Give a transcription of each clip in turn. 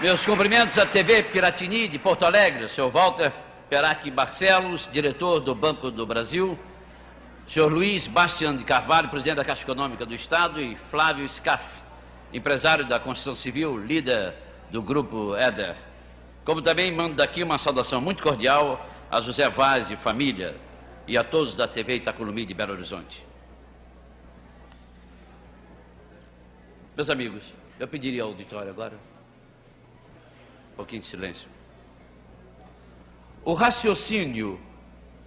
Meus cumprimentos à TV Piratini de Porto Alegre, senhor Walter Perac Barcelos, diretor do Banco do Brasil, senhor Luiz Bastian de Carvalho, presidente da Caixa Econômica do Estado, e Flávio Scaff, empresário da construção civil, líder do Grupo Éder. Como também mando daqui uma saudação muito cordial a José Vaz e família e a todos da TV Itacolomi de Belo Horizonte. Meus amigos, eu pediria ao auditório agora um pouquinho de silêncio. O raciocínio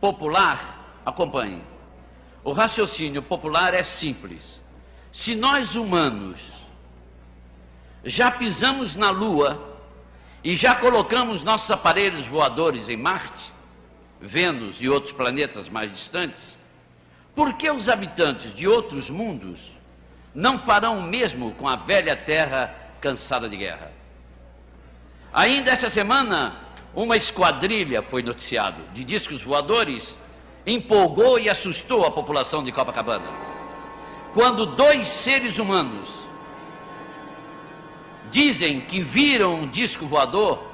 popular, acompanhe. O raciocínio popular é simples. Se nós humanos já pisamos na Lua e já colocamos nossos aparelhos voadores em Marte, Vênus e outros planetas mais distantes, por que os habitantes de outros mundos não farão o mesmo com a velha Terra cansada de guerra? Ainda esta semana, uma esquadrilha, foi noticiado, de discos voadores, empolgou e assustou a população de Copacabana. Quando 2 seres humanos dizem que viram um disco voador,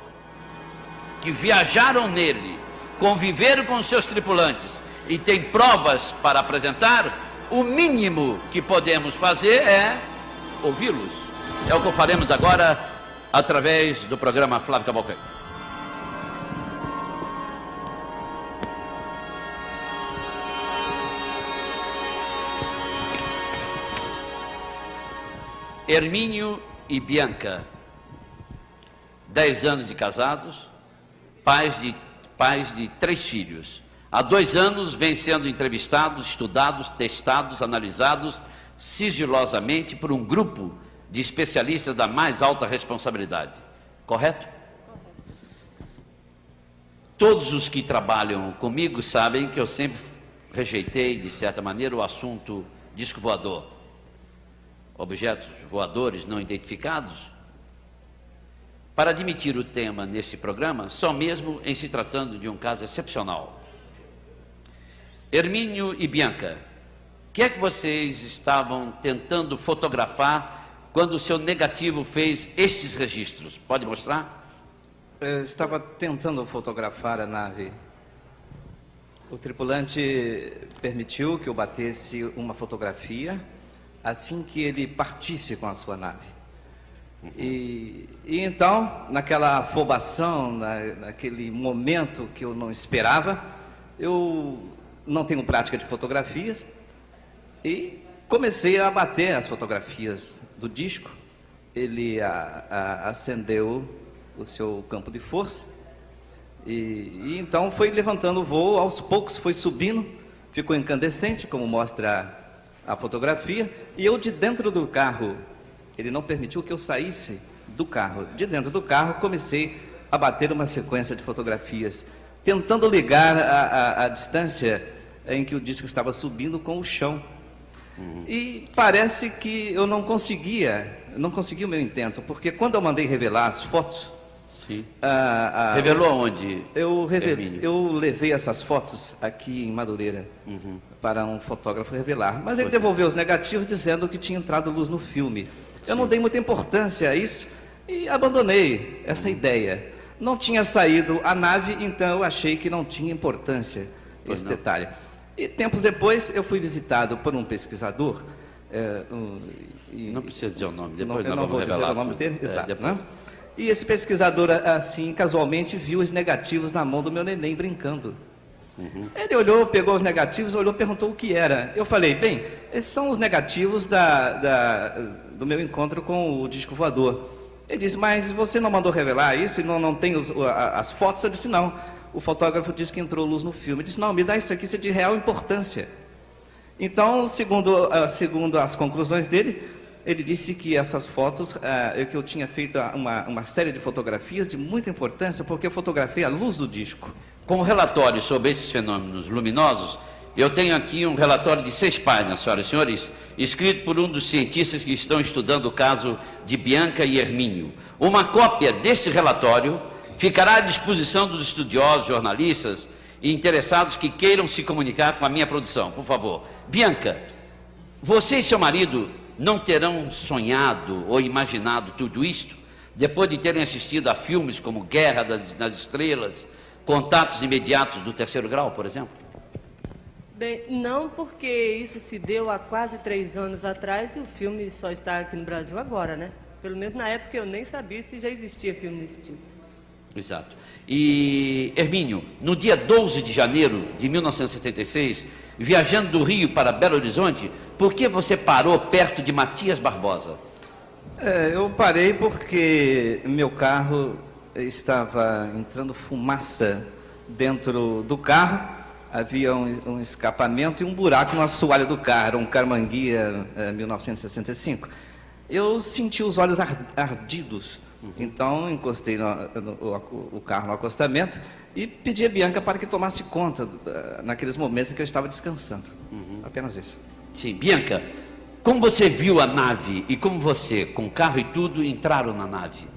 que viajaram nele, conviveram com seus tripulantes e têm provas para apresentar, o mínimo que podemos fazer é ouvi-los. É o que faremos agora através do programa Flávio Cavalcante. Hermínio e Bianca, 10 anos de casados, pais de 3 filhos. Há 2 anos vêm sendo entrevistados, estudados, testados, analisados sigilosamente por um grupo de especialistas da mais alta responsabilidade. Correto? Todos os que trabalham comigo sabem que eu sempre rejeitei, de certa maneira, o assunto disco voador. Objetos voadores não identificados. Para admitir o tema neste programa, só mesmo em se tratando de um caso excepcional. Hermínio e Bianca, o que é que vocês estavam tentando fotografar quando o seu negativo fez estes registros? Pode mostrar? Eu estava tentando fotografar a nave. O tripulante permitiu que eu batesse uma fotografia assim que ele partisse com a sua nave. E então, naquela afobação, naquele momento que eu não esperava, eu não tenho prática de fotografias e comecei a bater as fotografias do disco. Ele acendeu o seu campo de força e então foi levantando o voo, aos poucos foi subindo, ficou incandescente, como mostra a fotografia, e eu de dentro do carro, ele não permitiu que eu saísse do carro. De dentro do carro comecei a bater uma sequência de fotografias, tentando ligar a distância em que o disco estava subindo com o chão. E parece que eu não consegui o meu intento, porque quando eu mandei revelar as fotos... Sim. Revelou aonde? Eu levei essas fotos aqui em Madureira para um fotógrafo revelar, mas ele devolveu os negativos dizendo que tinha entrado luz no filme. Eu não dei muita importância a isso e abandonei essa ideia. Não tinha saído a nave, então eu achei que não tinha importância esse detalhe. E tempos depois eu fui visitado por um pesquisador. Não precisa dizer o nome, depois eu não vou dizer o nome dele, exato, depois. Né? E esse pesquisador, assim, casualmente, viu os negativos na mão do meu neném brincando. Ele olhou, pegou os negativos, olhou, perguntou o que era. Eu falei, bem, esses são os negativos do meu encontro com o disco voador. Ele disse, mas você não mandou revelar isso e não tem as fotos? Eu disse, não. O fotógrafo disse que entrou luz no filme. Ele disse, não, me dá isso aqui, isso é de real importância. Então, segundo as conclusões dele, ele disse que essas fotos, que eu tinha feito uma série de fotografias de muita importância, porque eu fotografei a luz do disco. Com o relatório sobre esses fenômenos luminosos, eu tenho aqui um relatório de 6 páginas, senhoras e senhores, escrito por um dos cientistas que estão estudando o caso de Bianca e Hermínio. Uma cópia deste relatório ficará à disposição dos estudiosos, jornalistas e interessados que queiram se comunicar com a minha produção. Por favor. Bianca, você e seu marido não terão sonhado ou imaginado tudo isto? Depois de terem assistido a filmes como Guerra nas Estrelas, Contatos Imediatos do Terceiro Grau, por exemplo? Bem, não, porque isso se deu há quase 3 anos atrás e o filme só está aqui no Brasil agora, né? Pelo menos na época eu nem sabia se já existia filme desse tipo. Exato. E, Hermínio, no dia 12 de janeiro de 1976, viajando do Rio para Belo Horizonte, por que você parou perto de Matias Barbosa? Eu parei porque meu carro estava entrando fumaça dentro do carro, havia um escapamento e um buraco no assoalho do carro, era um Carmanguia 1965. Eu senti os olhos ardidos, então encostei o carro no acostamento e pedi a Bianca para que tomasse conta naqueles momentos em que eu estava descansando. Apenas isso. Sim, Bianca, como você viu a nave e como você, com carro e tudo, entraram na nave?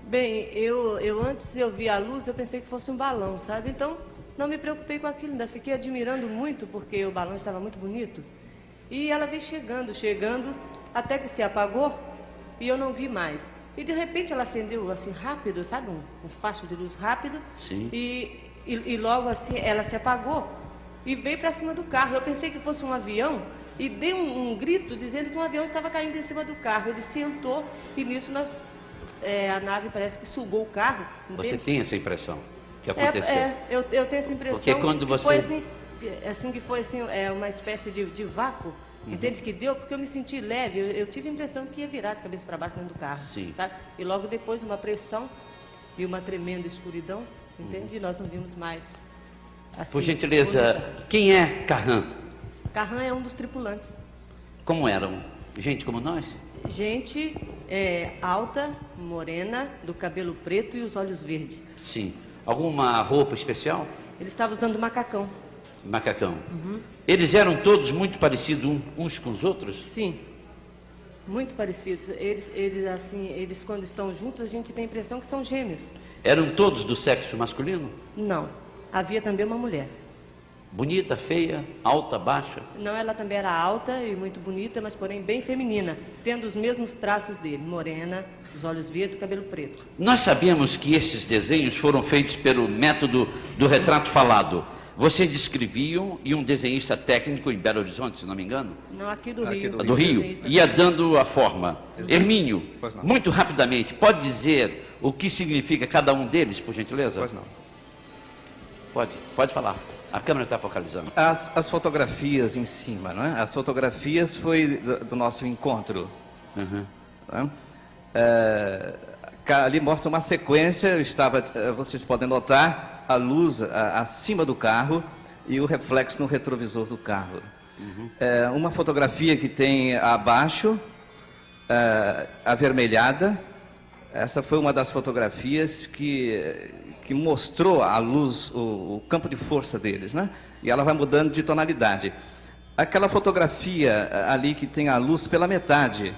Bem, eu antes eu vi a luz, eu pensei que fosse um balão, sabe? Então, não me preocupei com aquilo, ainda fiquei admirando muito, porque o balão estava muito bonito. E ela veio chegando, até que se apagou, e eu não vi mais. E de repente ela acendeu assim rápido, sabe? Um facho de luz rápido. Sim. E logo assim ela se apagou e veio para cima do carro. Eu pensei que fosse um avião e dei um grito dizendo que um avião estava caindo em cima do carro. Ele sentou e nisso a nave parece que sugou o carro. Entende? Você tem essa impressão que aconteceu? Eu tenho essa impressão. Porque quando que você... foi assim, uma espécie de vácuo. Entende que deu? Porque eu me senti leve, eu tive a impressão que ia virar de cabeça para baixo dentro do carro. Sim. Sabe? E logo depois uma pressão e uma tremenda escuridão, entende? E nós não vimos mais. Assim, Por gentileza, quem é Carran? Carran é um dos tripulantes. Como eram? Gente como nós? Gente alta, morena, do cabelo preto e os olhos verdes. Sim. Alguma roupa especial? Ele estava usando macacão. Macacão. Eles eram todos muito parecidos uns com os outros? Sim, muito parecidos. Eles quando estão juntos, a gente tem a impressão que são gêmeos. Eram todos do sexo masculino? Não, havia também uma mulher. Bonita, feia, alta, baixa? Não, ela também era alta e muito bonita, mas porém bem feminina, tendo os mesmos traços dele, morena, os olhos verdes, cabelo preto. Nós sabemos que esses desenhos foram feitos pelo método do retrato falado. Vocês descreviam e um desenhista técnico em Belo Horizonte, se não me engano? Não, aqui do Aqui Rio. do Do Rio, ia dando a forma. Exato. Hermínio, Pois não. muito rapidamente, pode dizer o que significa cada um deles, por gentileza? Pois não. Pode falar. A câmera está focalizando. As fotografias em cima, não é? As fotografias foi do nosso encontro. Né? Ali mostra uma sequência, vocês podem notar a luz acima do carro e o reflexo no retrovisor do carro. Uma fotografia que tem abaixo, avermelhada, essa foi uma das fotografias que mostrou à luz o campo de força deles, né? E ela vai mudando de tonalidade. Aquela fotografia ali que tem a luz pela metade,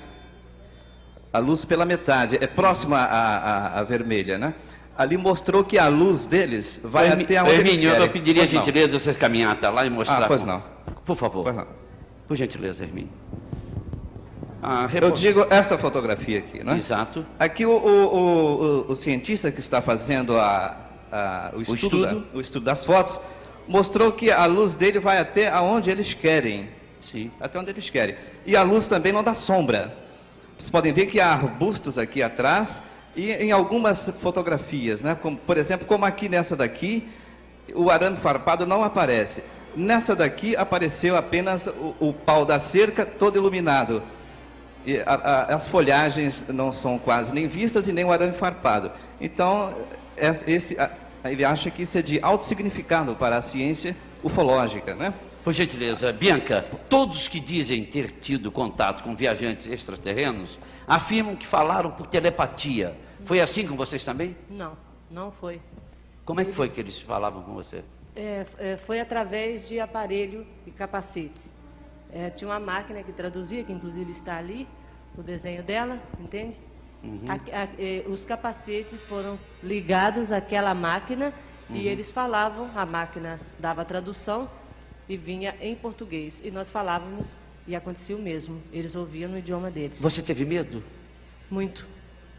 é próxima à vermelha, né? Ali mostrou que a luz deles vai até onde eles Hermínio, querem. eu pediria a Pois não. gentileza de você caminhar até lá e mostrar. Pois não. Por favor. Pois não. Por gentileza, Hermínio. Eu digo esta fotografia aqui, né? Exato. Aqui o cientista que está fazendo o estudo das fotos mostrou que a luz dele vai até aonde eles querem. Sim. Até onde eles querem. E a luz também não dá sombra. Vocês podem ver que há arbustos aqui atrás e em algumas fotografias, né? Como, por exemplo, como aqui nessa daqui, o arame farpado não aparece. Nessa daqui apareceu apenas o pau da cerca todo iluminado. E as folhagens não são quase nem vistas e nem o arame farpado. Então, ele acha que isso é de alto significado para a ciência ufológica, né? Por gentileza, Bianca, todos que dizem ter tido contato com viajantes extraterrenos afirmam que falaram por telepatia. Foi assim com vocês também? Não, não foi. Como é que foi que eles falavam com você? Foi através de aparelho e capacetes. Tinha uma máquina que traduzia, que inclusive está ali, o desenho dela, entende? Os capacetes foram ligados àquela máquina e eles falavam, a máquina dava a tradução e vinha em português. E nós falávamos e acontecia o mesmo, eles ouviam no idioma deles. Você teve medo? Muito.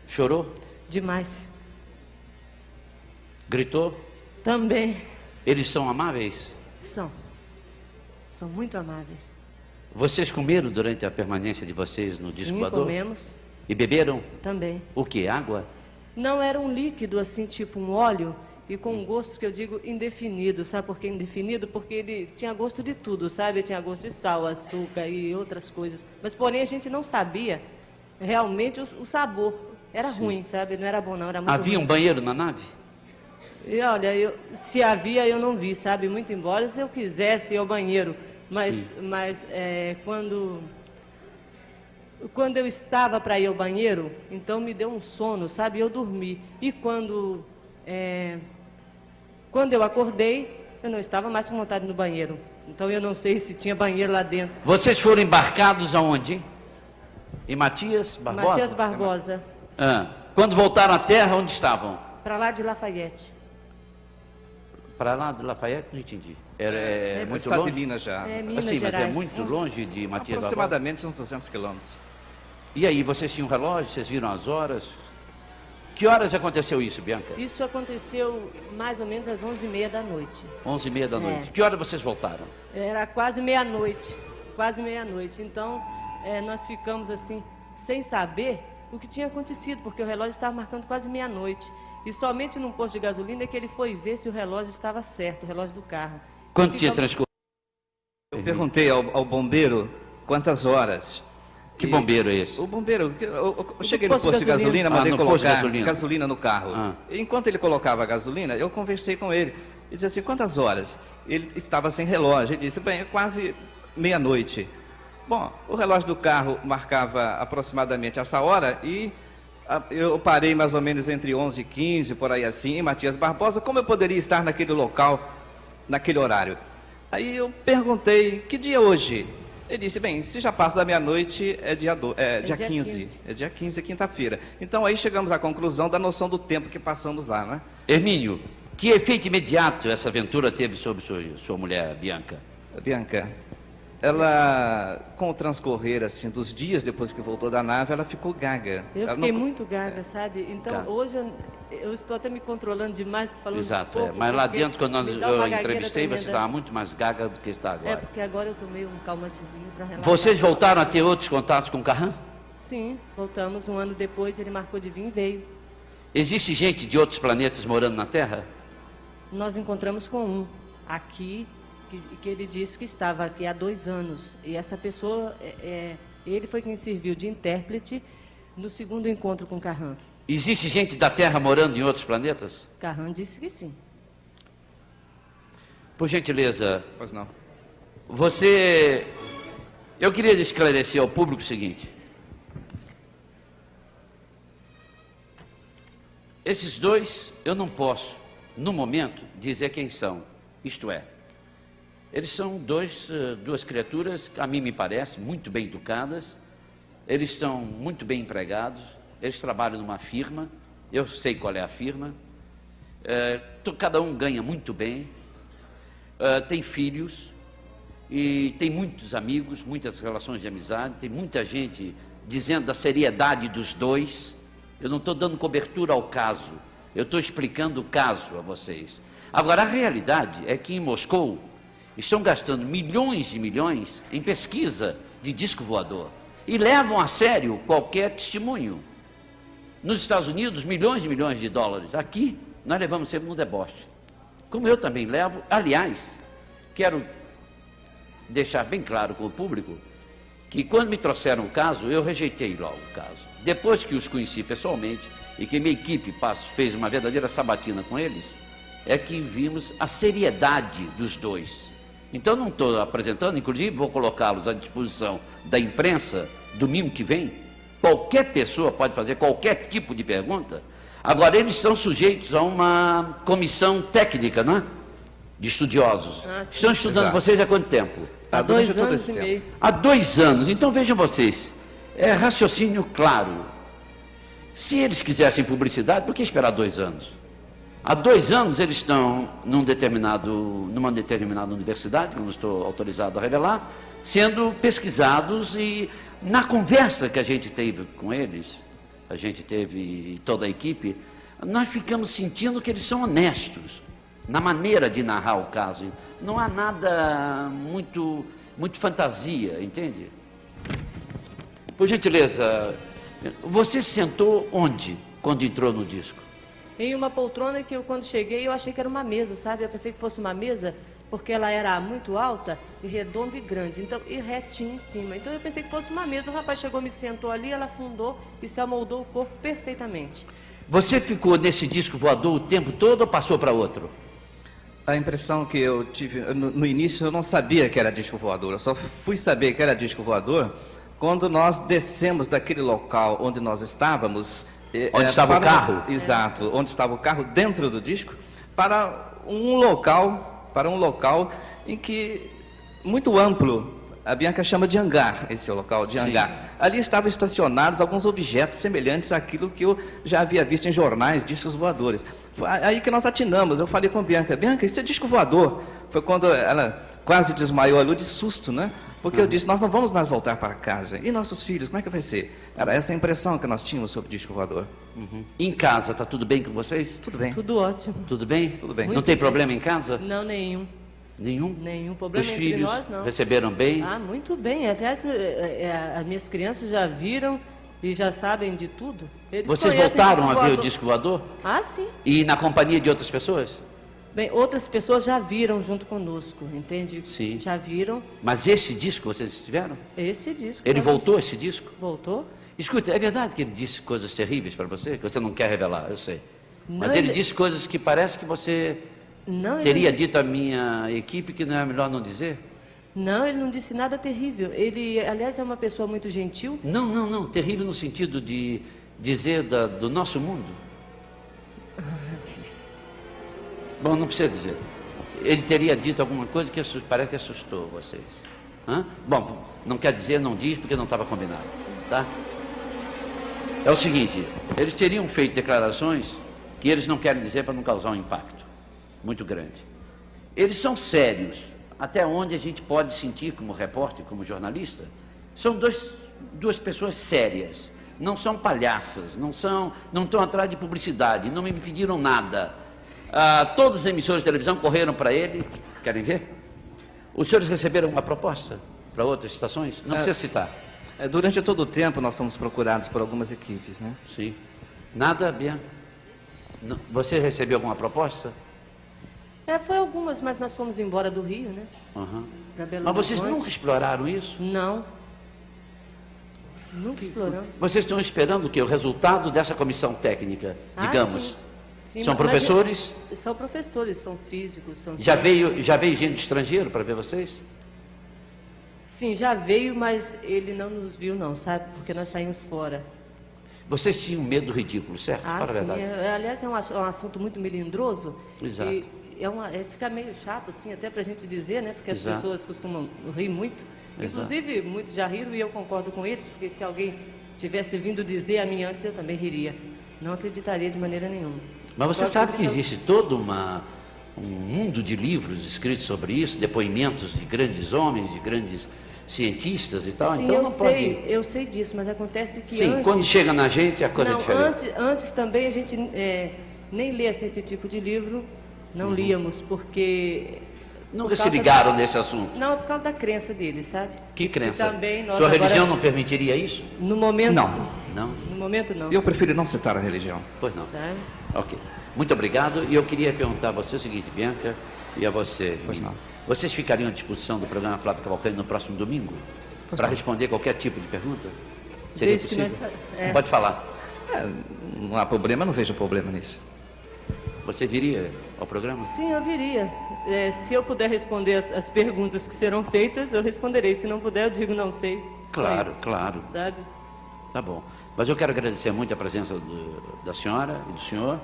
Chorou? Demais. Gritou? Também Eles são amáveis? são. São muito amáveis. Vocês comeram durante a permanência de vocês no disco Sim, voador? comemos E beberam? também. O que? Água? Não era um líquido assim, tipo um óleo, e com um gosto que eu digo indefinido. Sabe por que indefinido? Porque ele tinha gosto de tudo, sabe? Tinha gosto de sal, açúcar e outras coisas. Mas, porém, a gente não sabia realmente o sabor. Era ruim, sabe? Não era bom, não. Era muito Havia um ruim. banheiro na nave? E olha, se havia, eu não vi, sabe? Muito embora, se eu quisesse ir ao banheiro. Mas quando eu estava para ir ao banheiro, então me deu um sono, sabe? Eu dormi. E quando eu acordei, eu não estava mais com vontade no banheiro. Então eu não sei se tinha banheiro lá dentro. Vocês foram embarcados aonde? Em Matias Barbosa? Matias Barbosa, Ah. Quando voltaram à terra, onde estavam? para lá de Lafayette. Para lá de Lafayette? Não entendi. É No muito estado de longe? Minas já. É, Minas Assim, mas é Gerais. muito longe de Matias Barbosa? Aproximadamente uns 200 quilômetros. E aí, vocês tinham um relógio? Vocês viram as horas? Que horas aconteceu isso, Bianca? Isso aconteceu mais ou menos às 11h30 da noite. 11h30 da noite. É. Que hora vocês voltaram? Era quase meia-noite, quase meia-noite. Então, nós ficamos assim, sem saber o que tinha acontecido, porque o relógio estava marcando quase meia-noite. E somente num posto de gasolina é que ele foi ver se o relógio estava certo, o relógio do carro. Quanto E tinha ficamos- transcorrido? Eu perguntei ao bombeiro quantas horas. Que E bombeiro é esse? O bombeiro, eu cheguei no posto posto de gasolina, mandei no posto de colocar gasolina. no carro. Ah. Enquanto ele colocava a gasolina, eu conversei com ele. Ele disse assim, quantas horas? Ele estava sem relógio. Ele disse, bem, é quase meia-noite. Bom, o relógio do carro marcava aproximadamente essa hora e eu parei mais ou menos entre 11h15, por aí assim, em Matias Barbosa. Como eu poderia estar naquele local, naquele horário? Aí eu perguntei, que dia é hoje? Ele disse, bem, se já passa da meia-noite, é dia 15. É dia 15, é quinta-feira. Então aí chegamos à conclusão da noção do tempo que passamos lá, não é? Hermínio, que efeito imediato essa aventura teve sobre sua mulher, Bianca? Bianca, ela, com o transcorrer assim, dos dias depois que voltou da nave, ela ficou gaga. Eu Ela fiquei não- muito gaga, sabe? Então, Tá. hoje eu estou até me controlando demais, falando Exato, pouco, mas lá porque dentro, quando me dá uma eu gagueira entrevistei, você tremenda. estava muito mais gaga do que está É, agora. porque agora eu tomei um calmantezinho para relaxar. Vocês voltaram a ter outros contatos com o Carran? Sim, voltamos. Um ano depois, ele marcou de vir e veio. Existe gente de outros planetas morando na Terra? Nós encontramos com um aqui, que ele disse que estava aqui há 2 anos. E essa pessoa, ele foi quem serviu de intérprete no segundo encontro com Carran. Existe gente da Terra morando em outros planetas? Carran disse que sim. Por gentileza, Pois não. eu queria esclarecer ao público o seguinte. Esses dois, eu não posso, no momento, dizer quem são. Isto é, eles são duas criaturas, a mim me parece, muito bem educadas. Eles são muito bem empregados. Eles trabalham numa firma. Eu sei qual é a firma. Cada um ganha muito bem. Tem filhos. E tem muitos amigos, muitas relações de amizade. Tem muita gente dizendo da seriedade dos dois. Eu não estou dando cobertura ao caso. Eu estou explicando o caso a vocês. Agora, a realidade é que em Moscou estão gastando milhões e milhões em pesquisa de disco voador e levam a sério qualquer testemunho. Nos Estados Unidos, milhões e milhões de dólares. Aqui, nós levamos sempre no deboche. Como eu também levo. Aliás, quero deixar bem claro com o público que quando me trouxeram o caso, eu rejeitei logo o caso. Depois que os conheci pessoalmente e que minha equipe fez uma verdadeira sabatina com eles, é que vimos a seriedade dos dois. Então não estou apresentando, inclusive vou colocá-los à disposição da imprensa domingo que vem. Qualquer pessoa pode fazer qualquer tipo de pergunta. Agora, eles estão sujeitos a uma comissão técnica, não é? De estudiosos. Ah, sim. Estão estudando Exato. vocês há quanto tempo? Há durante 2 todo anos esse e tempo. meio. Há 2 anos. Então vejam vocês, é raciocínio claro. Se eles quisessem publicidade, por que esperar 2 anos? Há 2 anos eles estão numa determinada universidade, que eu não estou autorizado a revelar, sendo pesquisados, e na conversa que a gente teve com eles, a gente teve, e toda a equipe, nós ficamos sentindo que eles são honestos na maneira de narrar o caso. Não há nada muito fantasia, entende? Por gentileza, você se sentou onde quando entrou no disco? Em uma poltrona que eu, quando cheguei, eu achei que era uma mesa, sabe? Eu pensei que fosse uma mesa, porque ela era muito alta e redonda e grande, então, e retinha em cima. Então eu pensei que fosse uma mesa. O rapaz chegou, me sentou ali, ela afundou e se amoldou o corpo perfeitamente. Você ficou nesse disco voador o tempo todo ou passou para outro? A impressão que eu tive, no início eu não sabia que era disco voador, eu só fui saber que era disco voador quando nós descemos daquele local onde nós estávamos. Onde estava o carro? Exato, onde estava o carro dentro do disco, para um local em que, muito amplo, a Bianca chama de hangar, esse é o local de hangar. Sim. Ali estavam estacionados alguns objetos semelhantes àquilo que eu já havia visto em jornais, discos voadores. Foi aí que nós atinamos, eu falei com a Bianca, Bianca, isso é disco voador. Foi quando ela quase desmaiou ali de susto, né? Porque eu disse, nós não vamos mais voltar para casa. E nossos filhos, como é que vai ser? Era essa a impressão que nós tínhamos sobre o disco voador. Em casa, está tudo bem com vocês? Tudo bem. Tudo ótimo. Tudo bem? Tudo bem. Não tem problema em casa? Não, nenhum. Nenhum? Nenhum problema Os entre filhos nós, não. receberam bem? Ah, muito bem. Aliás, as minhas crianças já viram e já sabem de tudo. Eles Vocês conhecem voltaram disco a ver o voador. disco voador? Ah, sim. E na companhia de outras pessoas? Bem, outras pessoas já viram junto conosco, entende? Sim. Já viram Mas esse disco vocês estiveram? esse disco. Ele Quando- voltou, esse disco? Voltou? Escuta, é verdade que ele disse coisas terríveis para você? Que você não quer revelar, eu sei. Mas Não, ele ele- disse coisas que parece que você Não, teria ele... dito à minha equipe que não é melhor não dizer? Não, ele não disse nada terrível. Ele, aliás, é uma pessoa muito gentil. Não, terrível no sentido de dizer do nosso mundo. Bom, não precisa dizer. Ele teria dito alguma coisa que parece que assustou vocês. Hã? Bom, não quer dizer, não diz, porque não estava combinado, tá? É o seguinte, eles teriam feito declarações que eles não querem dizer para não causar um impacto muito grande. Eles são sérios, até onde a gente pode sentir como repórter, como jornalista. São duas pessoas sérias, não são palhaças, não estão atrás de publicidade, não me pediram nada. Todas as emissoras de televisão correram para ele. Querem ver? Os senhores receberam uma proposta para outras estações? Não precisa citar. Durante todo o tempo nós fomos procurados por algumas equipes, né? Sim. Nada, Bianca? Você recebeu alguma proposta? Foi algumas, mas nós fomos embora do Rio, né? Uhum. Pra Belo Mas vocês Horizonte. nunca exploraram isso? Não. Nunca exploramos. Vocês estão esperando o quê? O resultado dessa comissão técnica, digamos. Sim. Sim, São mas professores? São professores, são físicos, são... Já veio gente estrangeiro para ver vocês? Sim, já veio, mas ele não nos viu não, sabe? Porque nós saímos fora. Vocês tinham medo do ridículo, certo? Fala a Sim. verdade. Aliás, é um assunto muito melindroso. Exato. E fica meio chato, assim, até pra gente dizer, né? Porque as Exato. pessoas costumam rir muito. Exato. Inclusive, muitos já riram e eu concordo com eles, porque se alguém tivesse vindo dizer a mim antes, eu também riria. Não acreditaria de maneira nenhuma. Mas você Só sabe que acredito- existe todo um mundo de livros escritos sobre isso, depoimentos de grandes homens, de grandes cientistas e tal. Sim, Então eu não sei, pode. eu sei disso, mas acontece que Sim, antes... quando chega na gente a coisa é Não, diferente. antes também a gente nem lê assim, esse tipo de livro, não líamos, porque... Nunca por se causa ligaram da- nesse assunto. Não, por causa da crença deles, sabe? Que crença? E também nós Sua agora- religião não permitiria isso? No momento... Não. Não? No momento, não. Eu prefiro não citar a religião. Pois não. Tá? Ok. Muito obrigado. E eu queria perguntar a você o seguinte, Bianca, e a você. Pois não. Vocês ficariam à disposição do programa Flávio Cavalcante no próximo domingo? Pois Para não. responder qualquer tipo de pergunta? Seria Desde que possível? nós- Pode falar. Não há problema, não vejo problema nisso. Você viria ao programa? Sim, eu viria. Se eu puder responder as perguntas que serão feitas, eu responderei. Se não puder, eu digo não sei. Só Claro, isso, claro. Sabe? Tá bom. Mas eu quero agradecer muito a presença da senhora e do senhor,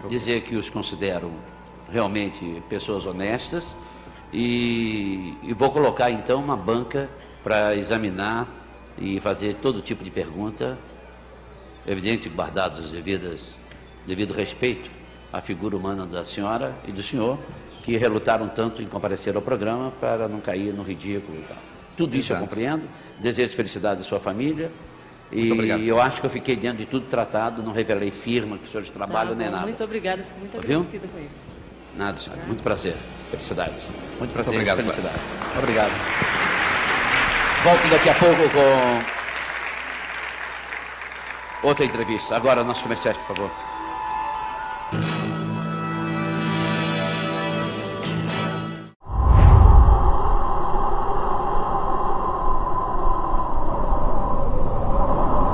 dizer que os considero realmente pessoas honestas e vou colocar então uma banca para examinar e fazer todo tipo de pergunta, evidente, guardados devido respeito à figura humana da senhora e do senhor, que relutaram tanto em comparecer ao programa para não cair no ridículo e tal. Tudo isso eu Exato. compreendo, desejo felicidade à sua família E obrigado. eu acho que eu fiquei dentro de tudo tratado, não revelei firma, que o senhor de trabalho, nem nada. Muito obrigada, fico muito Viu? agradecida com isso. Nada, senhor. Muito prazer. Felicidades. Muito prazer. Muito obrigado, Felicidade. Obrigado. Volto daqui a pouco com outra entrevista. Agora, nosso comerciante, por favor.